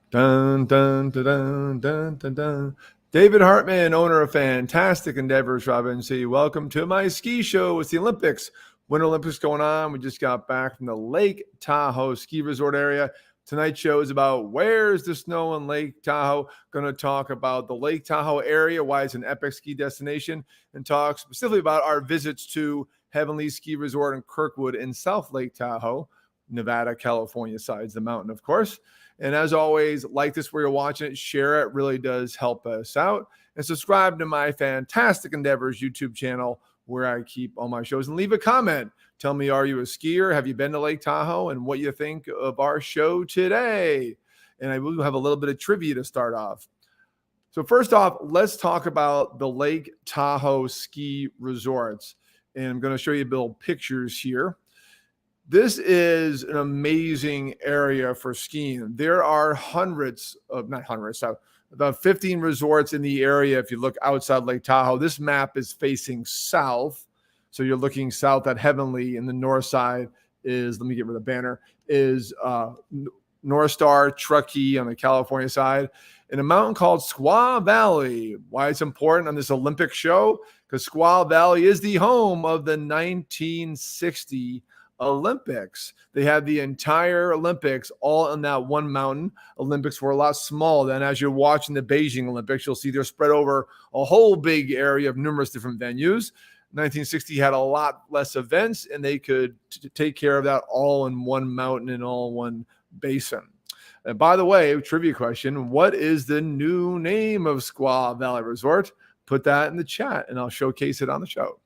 Dun, dun, dun, dun, dun, dun, dun. David Hartman, owner of Fantastic Endeavors, Robin C. Welcome to my ski show. It's the Olympics. Winter Olympics going on. We just got back from the Lake Tahoe ski resort area. Tonight's show is about where's the snow in Lake Tahoe. Going to talk about the Lake Tahoe area, why it's an epic ski destination, and talk specifically about our visits to Heavenly Ski Resort in Kirkwood in South Lake Tahoe, Nevada, California sides the mountain, of course. And as always, like this where you're watching it, share it, really does help us out. And subscribe to my Fantastic Endeavors YouTube channel where I keep all my shows. And leave a comment. Tell me, are you a skier? Have you been to Lake Tahoe? And what you think of our show today. And I will have a little bit of trivia to start off. So first off, let's talk about the Lake Tahoe ski resorts. And I'm going to show you little pictures here. This is an amazing area for skiing. There are about 15 resorts in the area. If you look outside Lake Tahoe, this map is facing south. So you're looking south at Heavenly, and the north side is, let me get rid of the banner, is North Star, Truckee on the California side, and a mountain called Squaw Valley. Why it's important on this Olympic show? Because Squaw Valley is the home of the 1960 Olympics. They had the entire Olympics all on that one mountain. Olympics were a lot smaller then. As you're watching the Beijing Olympics, you'll see they're spread over a whole big area of numerous different venues. 1960 had a lot less events, and they could take care of that all in one mountain and all in one basin. And by the way, trivia question, what is the new name of Squaw Valley Resort? Put that in the chat, and I'll showcase it on the show.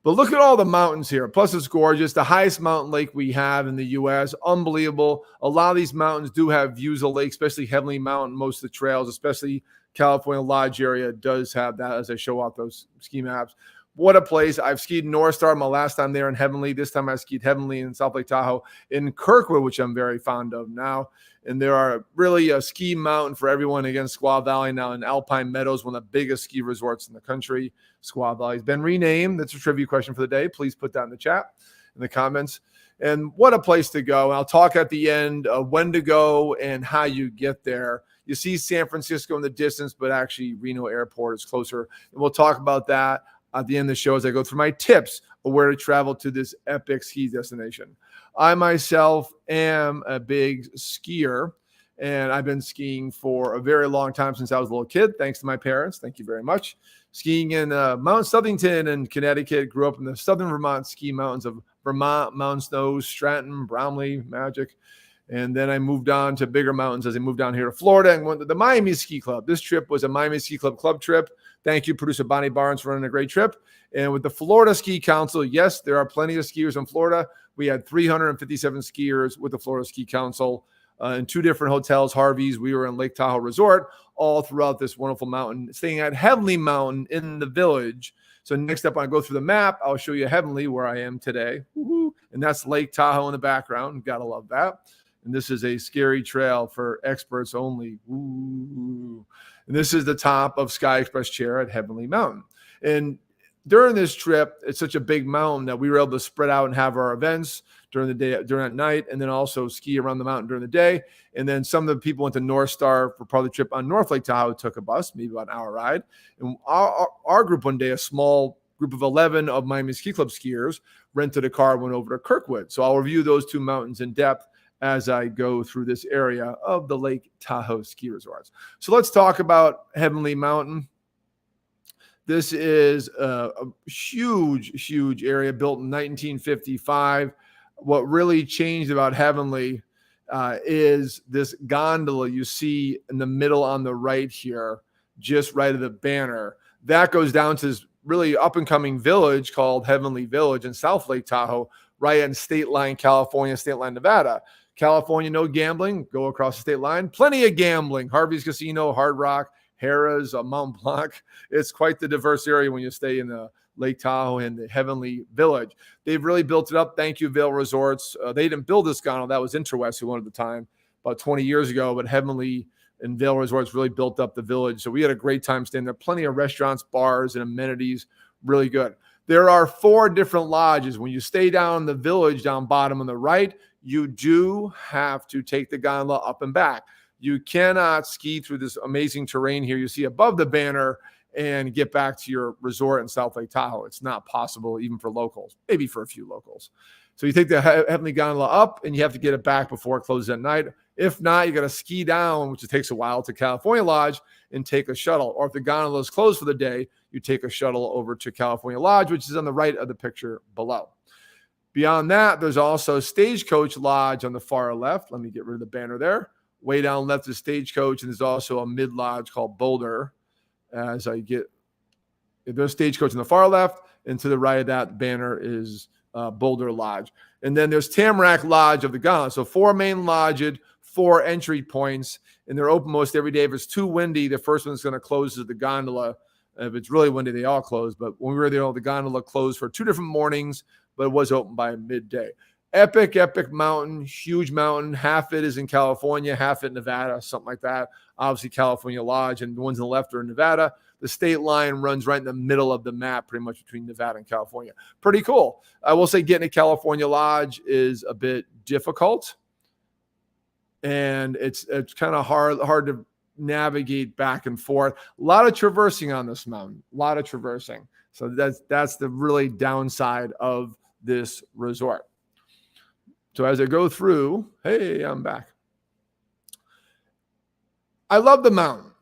But look at all the mountains here. Plus, it's gorgeous. The highest mountain lake we have in the U.S. Unbelievable. A lot of these mountains do have views of lake, especially Heavenly Mountain. Most of the trails, especially California Lodge area, does have that as I show off those ski maps. What a place. I've skied North Star my last time there in Heavenly. This time I skied Heavenly in South Lake Tahoe in Kirkwood, which I'm very fond of now. And there are really a ski mountain for everyone. Again, Squaw Valley now in Alpine Meadows, one of the biggest ski resorts in the country. Squaw Valley has been renamed. That's a trivia question for the day. Please put that in the chat, in the comments. And what a place to go. And I'll talk at the end of when to go and how you get there. You see San Francisco in the distance, but actually Reno Airport is closer. And we'll talk about that at the end of the show as I go through my tips of where to travel to this epic ski destination. I myself am a big skier, and I've been skiing for a very long time since I was a little kid, thanks to my parents. Thank you very much. Skiing in Mount Southington in Connecticut, grew up in the southern Vermont ski mountains of Vermont, Mountain Snows, Stratton, Bromley, Magic. And then I moved on to bigger mountains as I moved down here to Florida and went to the Miami Ski Club. This trip was a Miami Ski Club trip. Thank you, producer Bonnie Barnes, for running a great trip. And with the Florida Ski Council, yes, there are plenty of skiers in Florida. We had 357 skiers with the Florida Ski Council in two different hotels, Harvey's. We were in Lake Tahoe Resort all throughout this wonderful mountain, staying at Heavenly Mountain in the village. So next up, when I go through the map, I'll show you Heavenly, where I am today. Woo-hoo. And that's Lake Tahoe in the background. Gotta love that. And this is a scary trail for experts only. Ooh. And this is the top of Sky Express Chair at Heavenly Mountain. And during this trip, it's such a big mountain that we were able to spread out and have our events during the day, during that night, and then also ski around the mountain during the day. And then some of the people went to North Star for part of the trip on North Lake Tahoe, took a bus, maybe about an hour ride. And our group one day, a small group of 11 of Miami Ski Club skiers, rented a car, went over to Kirkwood. So I'll review those two mountains in depth as I go through this area of the Lake Tahoe ski resorts. So let's talk about Heavenly Mountain. This is a huge, huge area built in 1955. What really changed about Heavenly is this gondola you see in the middle on the right here, just right of the banner. That goes down to this really up-and-coming village called Heavenly Village in South Lake Tahoe, right in State Line, California, State Line, Nevada. California, no gambling. Go across the state line. Plenty of gambling. Harvey's Casino, Hard Rock, Harrah's, Mont Blanc. It's quite the diverse area when you stay in the Lake Tahoe and the Heavenly Village. They've really built it up. Thank you, Vail Resorts. They didn't build this gondola. That was Interwest who owned it at the time, about 20 years ago. But Heavenly and Vail Resorts really built up the village. So we had a great time staying there. Plenty of restaurants, bars, and amenities. Really good. There are 4 different lodges. When you stay down the village, down bottom on the right, you do have to take the gondola up and back. You cannot ski through this amazing terrain here you see above the banner and get back to your resort in South Lake Tahoe. It's not possible, even for locals, maybe for a few locals. So you take the Heavenly Gondola up, and you have to get it back before it closes at night. If not, you got to ski down, which takes a while, to California Lodge and take a shuttle. Or if the gondola is closed for the day, you take a shuttle over to California Lodge, which is on the right of the picture below. Beyond that, there's also Stagecoach Lodge on the far left. Let me get rid of the banner there. Way down left is Stagecoach, and there's also a mid-lodge called Boulder. As I get, there's Stagecoach on the far left, and to the right of that banner is Boulder Lodge. And then there's Tamarack Lodge of the gondola. So 4 main lodges, 4 entry points, and they're open most every day. If it's too windy, the first one's going to close is the gondola. If it's really windy, they all close. But when we were there, the gondola closed for 2 different mornings, but it was open by midday. Epic mountain, huge mountain. Half it is in California, half it in Nevada, something like that. Obviously, California Lodge, and the ones on the left are in Nevada. The state line runs right in the middle of the map, pretty much between Nevada and California. Pretty cool. I will say getting to California Lodge is a bit difficult, and it's kind of hard to navigate back and forth. A lot of traversing on this mountain, a lot of traversing. So that's the really downside of this resort. So as I go through, hey, I'm back. I love the mountain.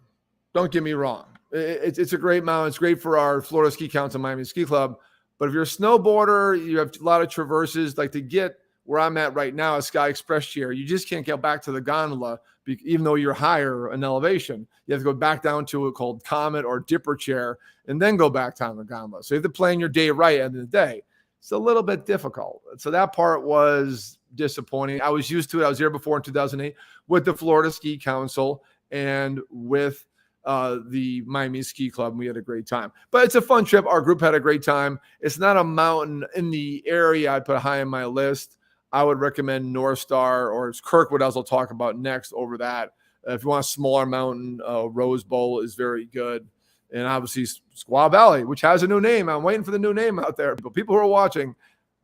Don't get me wrong. It's a great mountain. It's great for our Florida Ski Council Miami Ski Club. But if you're a snowboarder, you have a lot of traverses. Like to get where I'm at right now, a Sky Express chair, you just can't get back to the gondola, even though you're higher in elevation. You have to go back down to a called Comet or Dipper chair and then go back down the gondola. So you have to plan your day right at the end of the day. It's a little bit difficult. So that part was disappointing. I was used to it. I was there before in 2008 with the Florida Ski Council and with the Miami Ski Club. And we had a great time. But it's a fun trip. Our group had a great time. It's not a mountain in the area I'd put high on my list. I would recommend North Star or it's Kirkwood, as I'll talk about next, over that. If you want a smaller mountain, Rose Bowl is very good. And obviously Squaw Valley, which has a new name. I'm waiting for the new name out there. But people who are watching,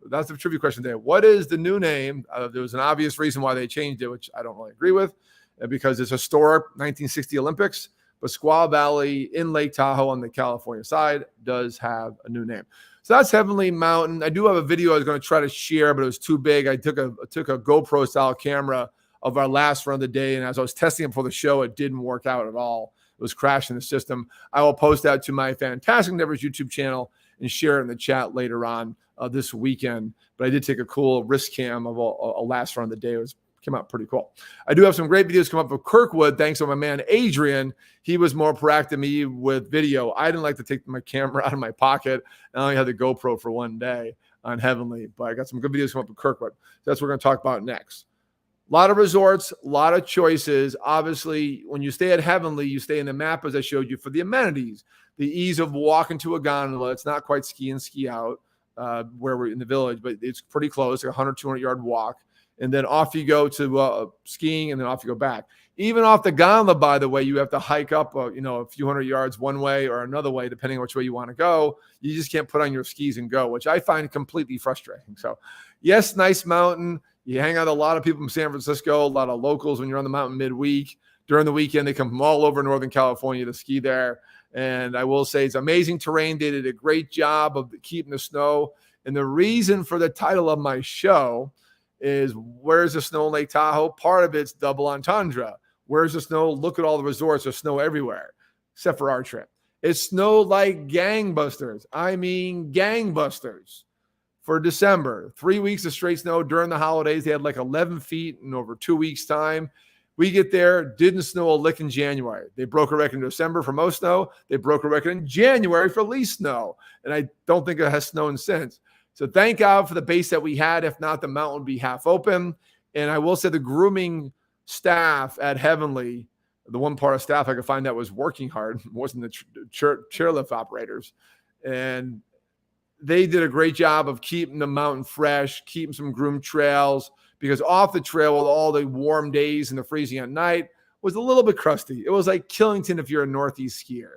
that's the trivia question today. What is the new name? There was an obvious reason why they changed it, which I don't really agree with, because it's historic 1960 Olympics. But Squaw Valley in Lake Tahoe on the California side does have a new name. So that's Heavenly Mountain. I do have a video I was going to try to share, but it was too big. I took a GoPro style camera of our last run of the day, and as I was testing it for the show, it didn't work out at all. It was crashing the system. I will post that to my Fantastic Endeavors YouTube channel and share it in the chat later on this weekend. But I did take a cool wrist cam of a last run of the day. It came out pretty cool. I do have some great videos come up of Kirkwood, thanks to my man Adrian. He was more proactive than me with video. I didn't like to take my camera out of my pocket. I only had the GoPro for one day on Heavenly, but I got some good videos come up of Kirkwood. So that's what we're going to talk about next. A lot of resorts, a lot of choices. Obviously, when you stay at Heavenly, you stay in the map as I showed you for the amenities, the ease of walking to a gondola. It's not quite ski in, ski out where we're in the village, but it's pretty close, like a 100, 200-yard walk. And then off you go to skiing, and then off you go back. Even off the gondola, by the way, you have to hike up, a few hundred yards one way or another way, depending on which way you want to go. You just can't put on your skis and go, which I find completely frustrating. So, yes, nice mountain. You hang out with a lot of people from San Francisco, a lot of locals when you're on the mountain midweek. During the weekend, they come from all over Northern California to ski there. And I will say it's amazing terrain. They did a great job of keeping the snow. And the reason for the title of my show is Where's the Snow in Lake Tahoe? Part of it's double entendre. Where's the snow? Look at all the resorts. There's snow everywhere, except for our trip. It snowed like gangbusters. I mean gangbusters. For December, 3 weeks of straight snow during the holidays. They had like 11 feet in over 2 weeks' time. We get there, didn't snow a lick in January. They broke a record in December for most snow. They broke a record in January for least snow. And I don't think it has snowed since. So thank God for the base that we had. If not, the mountain would be half open. And I will say the grooming staff at Heavenly, the one part of staff I could find that was working hard, wasn't the chairlift operators. And they did a great job of keeping the mountain fresh, keeping some groomed trails, because off the trail with all the warm days and the freezing at night was a little bit crusty. It was like Killington if you're a Northeast skier.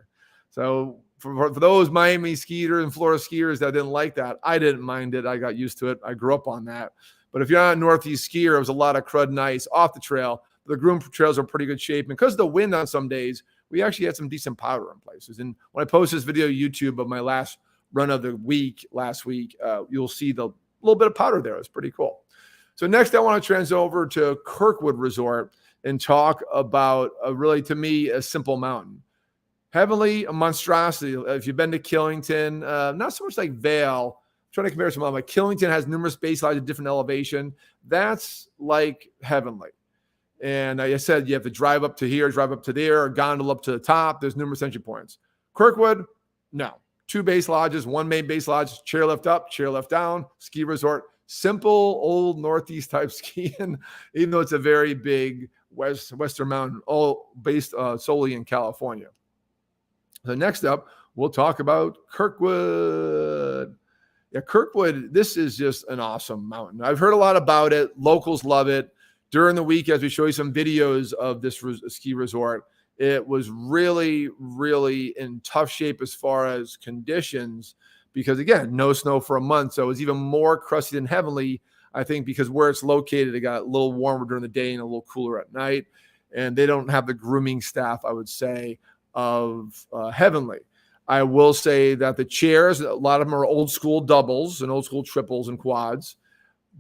So for those Miami skiers and Florida skiers that didn't like that, I didn't mind it. I got used to it. I grew up on that. But if you're not a Northeast skier, it was a lot of crud and ice off the trail. The groom trails are pretty good shape. And because of the wind on some days, we actually had some decent powder in places. And when I post this video to YouTube of my last run of the week last week, you'll see the little bit of powder there. It's pretty cool. So next I want to transition over to Kirkwood Resort and talk about really, to me, a simple mountain. Heavenly, a monstrosity. If you've been to Killington, not so much like Vail. I'm trying to compare some of them. Like Killington has numerous base lodges at different elevation. That's like Heavenly. And like I said, you have to drive up to here, drive up to there, or gondola up to the top. There's numerous entry points. Kirkwood, no. 2 base lodges, 1 main base lodge, chairlift up, chairlift down, ski resort. Simple, old Northeast type skiing, even though it's a very big Western mountain, all based solely in California. So next up, we'll talk about Kirkwood. Yeah, Kirkwood, this is just an awesome mountain. I've heard a lot about it. Locals love it. During the week, as we show you some videos of this ski resort, it was really, really in tough shape as far as conditions because, again, no snow for a month. So it was even more crusty than Heavenly, I think, because where it's located, it got a little warmer during the day and a little cooler at night. And they don't have the grooming staff, I would say, of Heavenly. I will say that the chairs, a lot of them are old school doubles and old school triples and quads,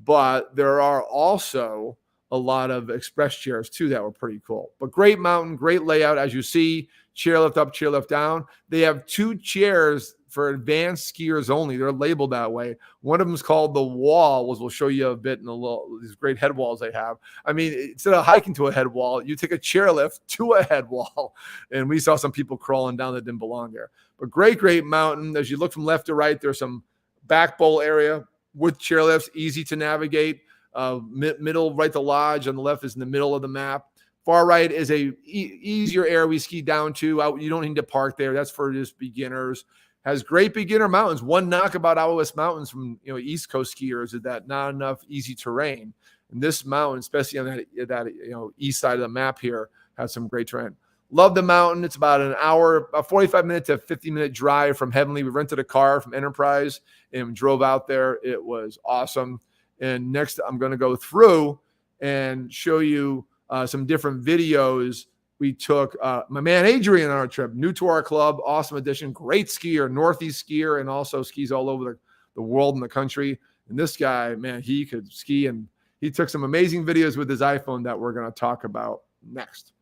but there are also a lot of express chairs too that were pretty cool. But great mountain, great layout. As you see, chairlift up, chairlift down. They have 2 chairs for advanced skiers only. They're labeled that way. One of them is called the Wall, which we'll show you a bit in a little, these great head walls they have. I mean, instead of hiking to a head wall, you take a chairlift to a head wall. And we saw some people crawling down that didn't belong there. But great, great mountain. As you look from left to right, there's some back bowl area with chairlifts, easy to navigate. Middle, right, the lodge on the left is in the middle of the map. Far right is a easier area we ski down to. You don't need to park there. That's for just beginners. Has great beginner mountains. One knock about Out West Mountains from East Coast skiers is that not enough easy terrain. And this mountain, especially on that east side of the map here, has some great terrain. Love the mountain. It's about an hour, a 45-minute to 50-minute drive from Heavenly. We rented a car from Enterprise and drove out there. It was awesome. And next, I'm going to go through and show you some different videos we took. My man Adrian on our trip, new to our club, awesome addition, great skier, Northeast skier, and also skis all over the world and the country. And this guy, man, he could ski, and he took some amazing videos with his iPhone that we're going to talk about next.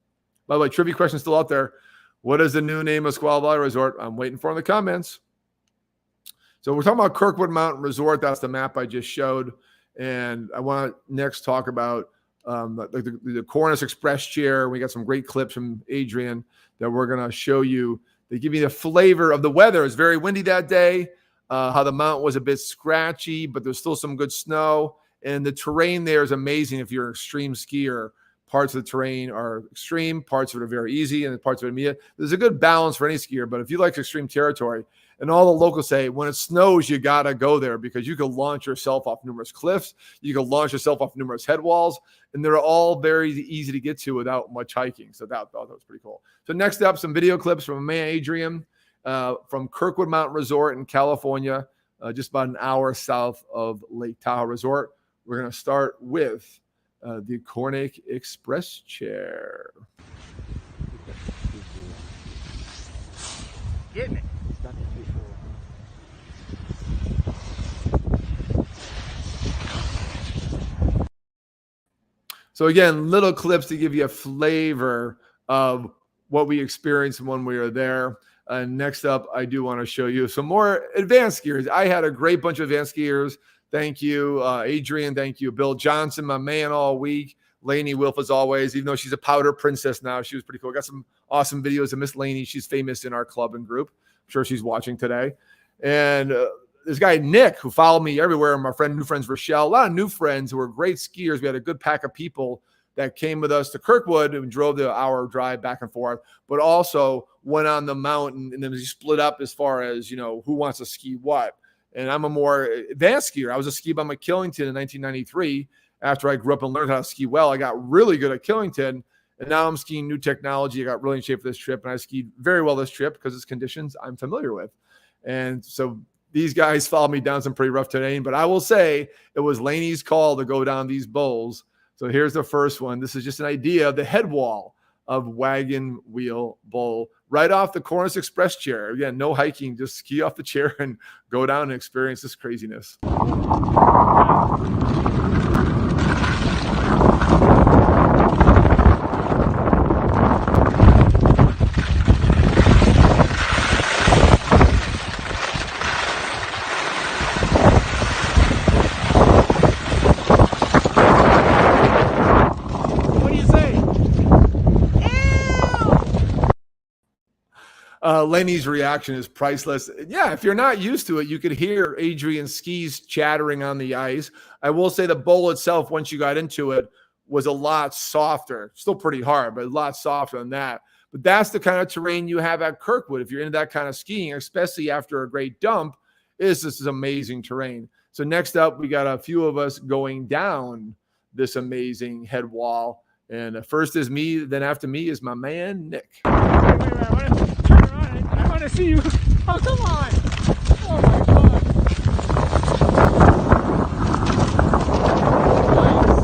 By the way, trivia question still out there. What is the new name of Squaw Valley Resort? I'm waiting for in the comments. So we're talking about Kirkwood Mountain Resort. That's the map I just showed. And I want to next talk about the Cornish Express chair. We got some great clips from Adrian that we're going to show you. They give you the flavor of the weather. It's very windy that day, how the mountain was a bit scratchy, but there's still some good snow. And the terrain there is amazing if you're an extreme skier. Parts of the terrain are extreme, parts of it are very easy, and parts of it are medium. There's a good balance for any skier, but if you like extreme territory, and all the locals say, when it snows, you got to go there because you can launch yourself off numerous cliffs. You can launch yourself off numerous head walls, and they're all very easy to get to without much hiking. So that was pretty cool. So next up, some video clips from man Adrian from Kirkwood Mountain Resort in California, just about an hour south of Lake Tahoe Resort. We're going to start with the Cornish Express chair. Get me. So again, little clips to give you a flavor of what we experienced when we were there. Next up, I do want to show you some more advanced skiers. I had a great bunch of advanced skiers. Thank you, Adrian. Thank you, Bill Johnson, my man all week. Lainey Wilf, as always, even though she's a powder princess now, she was pretty cool. Got some awesome videos of Miss Lainey. She's famous in our club and group. I'm sure she's watching today. And this guy, Nick, who followed me everywhere, and my new friends, Rochelle, a lot of new friends who were great skiers. We had a good pack of people that came with us to Kirkwood and drove the hour drive back and forth, but also went on the mountain, and then we split up as far as, who wants to ski what. And I'm a more advanced skier. I was a ski bum at Killington in 1993. After I grew up and learned how to ski well, I got really good at Killington, and now I'm skiing new technology. I got really in shape for this trip, and I skied very well this trip because it's conditions I'm familiar with. And so these guys followed me down some pretty rough terrain, but I will say it was Laney's call to go down these bowls. So here's the first one. This is just an idea of the head wall of Wagon Wheel Bowl right off the Cornish Express chair. Again, no hiking, just ski off the chair and go down and experience this craziness. Lenny's reaction is priceless. Yeah, if you're not used to it, you could hear Adrian's skis chattering on the ice. I will say the bowl itself, once you got into it, was a lot softer. Still pretty hard, but a lot softer than that. But that's the kind of terrain you have at Kirkwood. If you're into that kind of skiing, especially after a great dump, this is amazing terrain. So next up, we got a few of us going down this amazing head wall. And first is me, then after me is my man, Nick. I want to see you. Oh, come on. Oh, my God. Nice.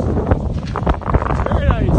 Very nice.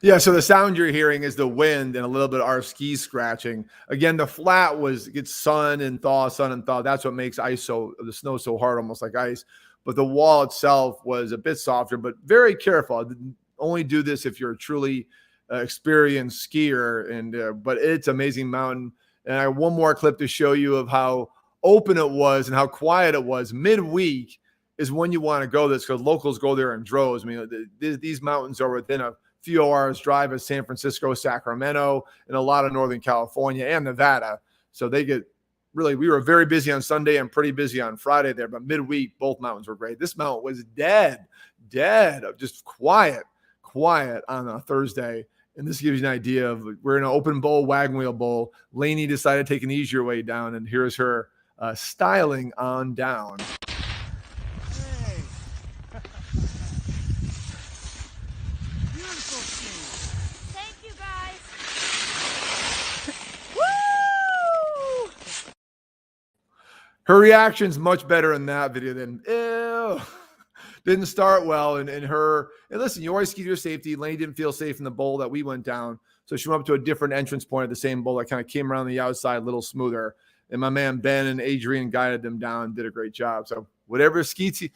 Yeah, so the sound you're hearing is the wind and a little bit of our skis scratching. Again, the flat gets sun and thaw. That's what makes the snow so hard, almost like ice. But the wall itself was a bit softer, but very careful. Only do this if you're a truly experienced skier. But it's an amazing mountain. And I have one more clip to show you of how open it was and how quiet it was. Midweek is when you want to go this, because locals go there in droves. I mean, these mountains are within a few hours drive of San Francisco, Sacramento, and a lot of Northern California and Nevada. So we were very busy on Sunday and pretty busy on Friday there, but midweek, both mountains were great. This mountain was dead, just quiet on a Thursday. And this gives you an idea of, we're in an open bowl, wagon wheel bowl. Lainey decided to take an easier way down, and here's her styling on down. Her reaction's much better in that video than, ew. Didn't start well. And listen, you always ski to your safety. Lainey didn't feel safe in the bowl that we went down. So she went up to a different entrance point at the same bowl that kind of came around the outside a little smoother. And my man Ben and Adrian guided them down, did a great job. So whatever, ski to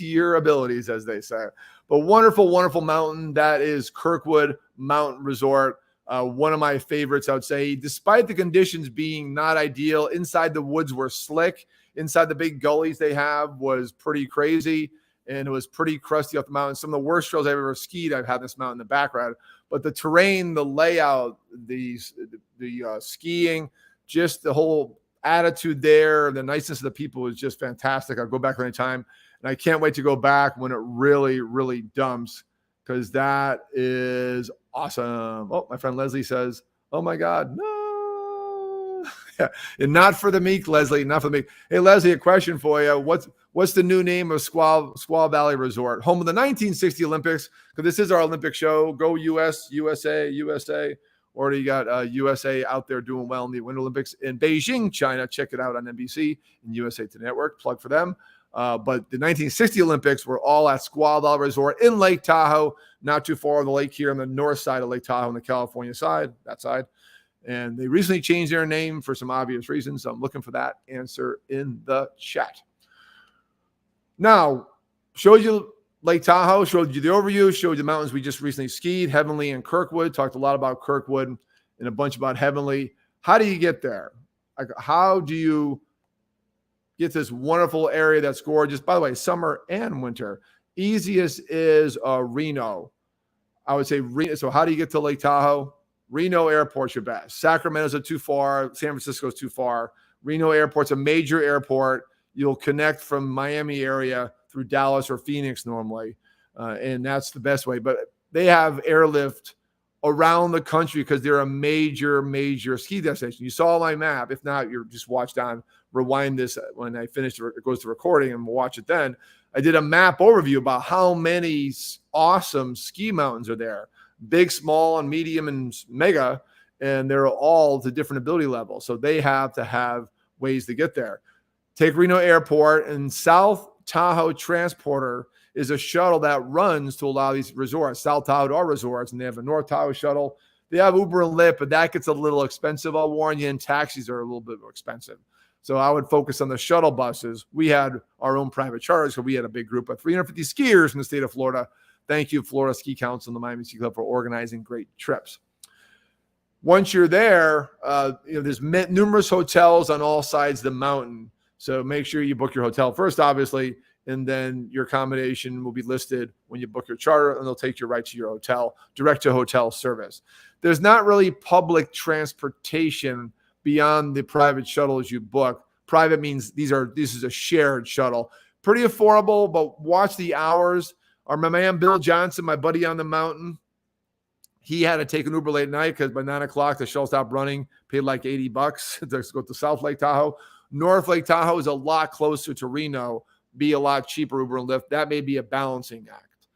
your abilities, as they say. But wonderful, wonderful mountain. That is Kirkwood Mountain Resort. One of my favorites, I would say, despite the conditions being not ideal. Inside the woods were slick. Inside the big gullies they have was pretty crazy, and it was pretty crusty off the mountain. Some of the worst trails I've ever skied, I've had this mountain in the background. But the terrain, the layout, the skiing, just the whole attitude there, the niceness of the people was just fantastic. I'll go back anytime, and I can't wait to go back when it really, really dumps, because that is awesome. Oh, my friend Leslie says, oh my God, no. Yeah. And not for the meek, Leslie, not for the meek. Hey, Leslie, a question for you. What's the new name of Squaw Valley Resort? Home of the 1960 Olympics, because this is our Olympic show. Go US, USA, USA. Already got USA out there doing well in the Winter Olympics in Beijing, China. Check it out on NBC and USA Today Network. Plug for them. But the 1960 Olympics were all at Squaw Valley Resort in Lake Tahoe, not too far on the lake here on the north side of Lake Tahoe on the California side, that side. And they recently changed their name for some obvious reasons. So I'm looking for that answer in the chat. Now, showed you Lake Tahoe, showed you the overview, showed you the mountains we just recently skied, Heavenly and Kirkwood. Talked a lot about Kirkwood and a bunch about Heavenly. How do you get there? Like, how do you get this wonderful area that's gorgeous? By the way, summer and winter. Easiest is Reno. I would say Reno. So how do you get to Lake Tahoe? Reno Airport's your best. Sacramento's too far. San Francisco's too far. Reno Airport's a major airport. You'll connect from Miami area through Dallas or Phoenix normally, and that's the best way. But they have airlift around the country because they're a major ski destination. You saw my map. If not, you're just watched on, rewind this when I finish, it goes to recording and we'll watch it then. I did a map overview about how many awesome ski mountains are there. Big, small, and medium, and mega, and they're all to different ability levels. So they have to have ways to get there. Take Reno Airport, and South Tahoe Transporter is a shuttle that runs to a lot of these resorts. South Tahoe are resorts, and they have a North Tahoe shuttle. They have Uber and Lyft, but that gets a little expensive, I'll warn you, and taxis are a little bit more expensive. So I would focus on the shuttle buses. We had our own private charters, so we had a big group of 350 skiers in the state of Florida. Thank you, Florida Ski Council and the Miami Ski Club, for organizing great trips. Once you're there, there's numerous hotels on all sides of the mountain. So make sure you book your hotel first, obviously, and then your accommodation will be listed when you book your charter, and they'll take you right to your hotel, direct to hotel service. There's not really public transportation beyond the private shuttles you book. Private means this is a shared shuttle. Pretty affordable, but watch the hours. My man Bill Johnson, my buddy on the mountain, he had to take an Uber late at night because by 9 o'clock the shuttle stopped running. Paid like $80 to go to South Lake Tahoe. North Lake Tahoe is a lot closer to Reno, be a lot cheaper Uber and Lyft. That may be a balancing act.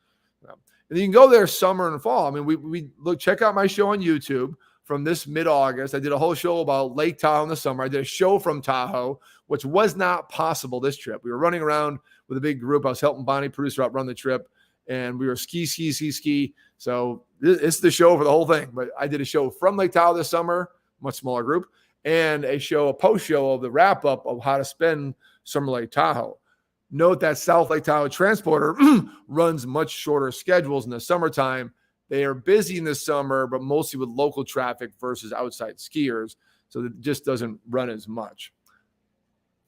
And you can go there summer and fall. I mean, we look, check out my show on YouTube from this mid-August. I did a whole show about Lake Tahoe in the summer. I did a show from Tahoe, which was not possible this trip. We were running around with a big group. I was helping Bonnie, producer, out run the trip, and we were ski. So it's the show for the whole thing. But I did a show from Lake Tahoe this summer, much smaller group, and a post show of the wrap-up of how to spend summer Lake Tahoe. Note that South Lake Tahoe Transporter runs much shorter schedules in the summertime. They are busy in the summer, but mostly with local traffic versus outside skiers. So it just doesn't run as much.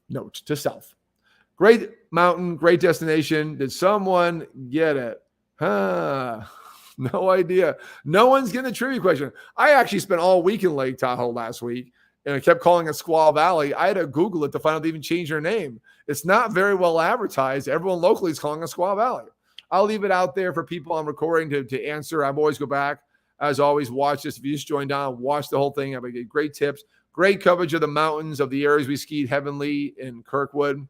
Note to self. Great mountain, great destination. Did someone get it? No idea. No one's getting a trivia question. I actually spent all week in Lake Tahoe last week, and I kept calling it Squaw Valley. I had to Google it to find out they even changed their name. It's not very well advertised. Everyone locally is calling it Squaw Valley. I'll leave it out there for people I'm recording to answer. I always go back. As always, watch this. If you just joined on, watch the whole thing. I get great tips, great coverage of the mountains of the areas we skied, Heavenly and Kirkwood.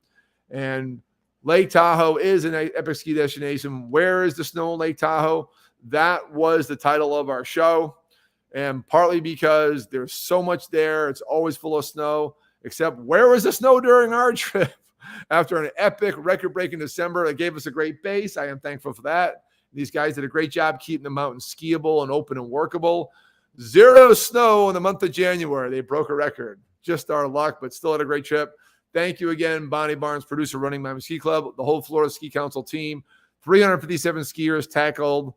And Lake Tahoe is an epic ski destination. Where is the snow in Lake Tahoe? That was the title of our show. And partly because there's so much there, it's always full of snow, except where was the snow during our trip? After an epic record-breaking December, it gave us a great base. I am thankful for that. These guys did a great job keeping the mountain skiable and open and workable. 0 snow in the month of January. They broke a record. Just our luck, but still had a great trip. Thank you again, Bonnie Barnes, producer running Miami Ski Club, the whole Florida Ski Council team. 357 skiers tackled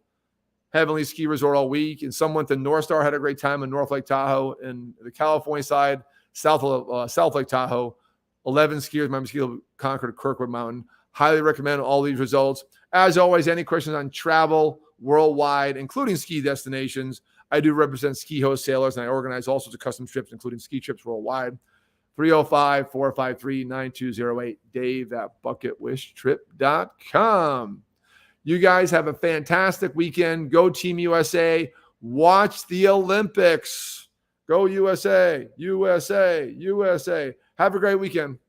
Heavenly Ski Resort all week, and some went to North Star, had a great time in North Lake Tahoe, and the California side, South Lake Tahoe. 11 skiers, Miami Ski Club conquered Kirkwood Mountain. Highly recommend all these results. As always, any questions on travel worldwide, including ski destinations, I do represent ski wholesalers, and I organize all sorts of custom trips, including ski trips worldwide. 305-453-9208, Dave at bucketwishtrip.com. You guys have a fantastic weekend. Go Team USA. Watch the Olympics. Go USA, USA, USA. Have a great weekend.